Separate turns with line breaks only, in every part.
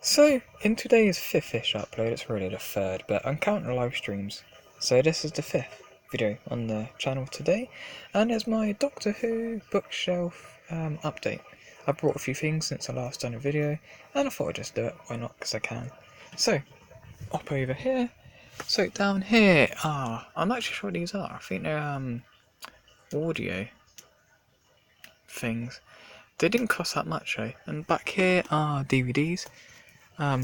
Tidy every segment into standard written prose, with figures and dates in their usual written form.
So, in today's fifth-ish upload, it's really the third, but I'm counting live streams. So this is the fifth video on the channel today, and it's my Doctor Who bookshelf update. I brought a few things since I last done a video, and I thought I'd just do it, why not, because I can. So, up over here, so down here, I'm not actually sure what these are. I think they're audio things. They didn't cost that much though, and back here are DVDs.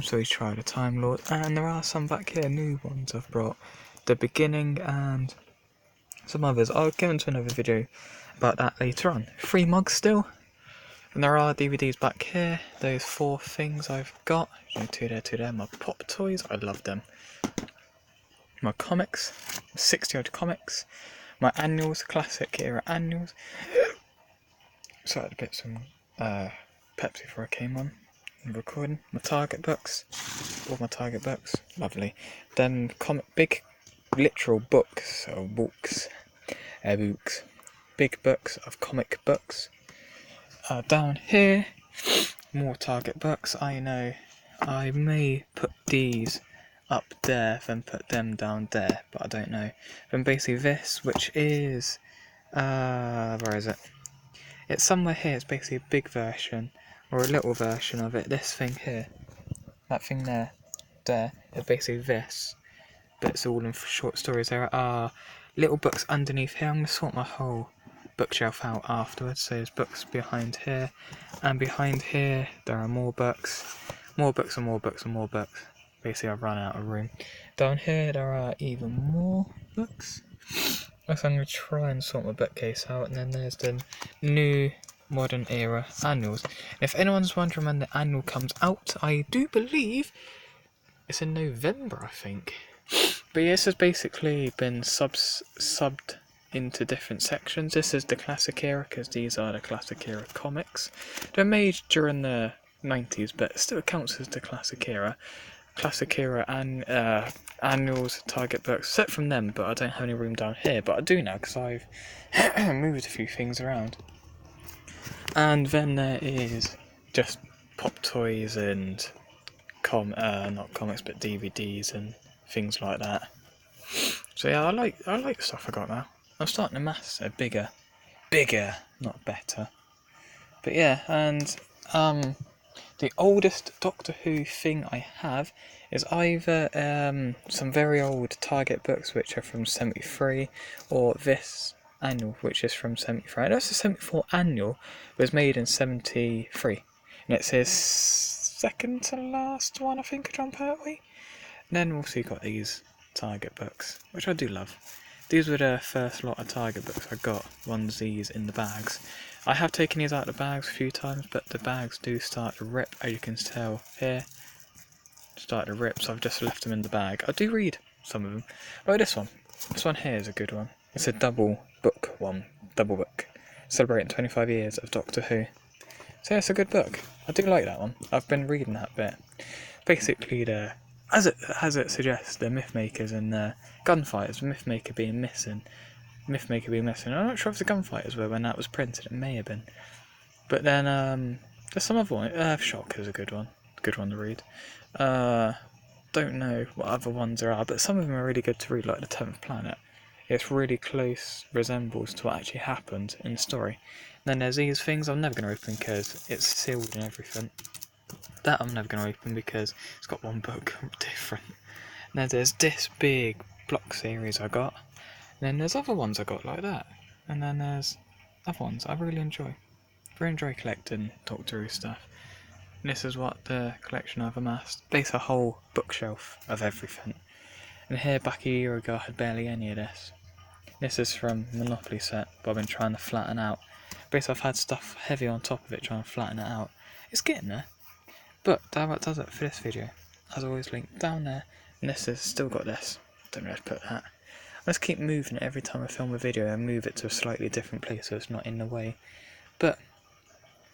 So he's tried a Time Lord, and there are some back here, new ones I've brought. The Beginning and some others. I'll get into another video about that later on. 3 mugs still. And there are DVDs back here. Those 4 things I've got. 2 there. My pop toys, I love them. My comics, 60 odd comics. My annuals, classic era annuals. So I had to get some Pepsi before I came on. Recording my Target books, all my Target books, lovely. Then big, literal books, or books, big books of comic books. Down here, more Target books. I know I may put these up there, then put them down there, but I don't know. Then basically this, which is, where is it? It's somewhere here. It's basically a big version. Or a little version of it. This thing here, that thing there, is basically this, but it's all in short stories. There are little books underneath here. I'm going to sort my whole bookshelf out afterwards. So there's books behind here, and behind here there are more books and more books and more books. Basically I've run out of room. Down here there are even more books. So I'm going to try and sort my bookcase out, and then there's the new modern era annuals. And if anyone's wondering when the annual comes out, I do believe it's in November, I think. But yeah, this has basically been subbed into different sections. This is the classic era, because these are the classic era comics. They're made during the 90s, but it still counts as the classic era. Classic era and annuals, Target books, except from them, but I don't have any room down here. But I do now, because I've moved a few things around. And then there is just pop toys and not comics but DVDs and things like that. So yeah, I like the stuff I got now. I'm starting to amass a bigger, not better. But yeah, and the oldest Doctor Who thing I have is either some very old Target books which are from 73, or this annual which is from 73. I know it's a 74 annual, but it was made in 73, and it's his second to last one, I think, John Pertwee. And then also got these Target books, which I do love. These were the first lot of Target books I got, onesies in the bags. I have taken these out of the bags a few times, but the bags do start to rip, as you can tell here. Start to rip, so I've just left them in the bag. I do read some of them. Like this one. This one here is a good one. It's a double book, celebrating 25 years of Doctor Who. So yeah, it's a good book. I do like that one. I've been reading that bit. Basically, as it suggests, the Mythmakers and the Gunfighters. The Mythmaker being missing. I'm not sure if the Gunfighters were when that was printed. It may have been. But then there's some other one. Earthshock is a good one. Good one to read. Don't know what other ones there are, but some of them are really good to read, like the 10th Planet. It's really close resembles to what actually happened in the story. And then there's these things I'm never going to open because it's sealed and everything. That I'm never going to open because it's got one book different. And then there's this big block series I got. And then there's other ones I got like that. And then there's other ones I really enjoy. Enjoy collecting Doctor Who stuff. And this is what the collection I've amassed. Basically a whole bookshelf of everything. And here back a year ago I had barely any of this. This is from Monopoly set, but I've been trying to flatten out. Basically I've had stuff heavy on top of it trying to flatten it out. It's getting there. But that about does it for this video. As always, linked down there. And this has still got this. Don't know how to put that. Let's keep moving it every time I film a video and move it to a slightly different place so it's not in the way. But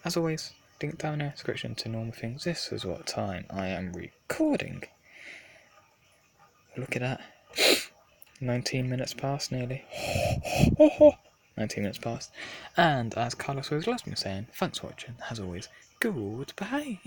as always, link down there, description to normal things. This is what time I am recording. Look at that. 19 minutes past, nearly. 19 minutes past. And as Carlos always loves me saying, thanks for watching. As always, goodbye.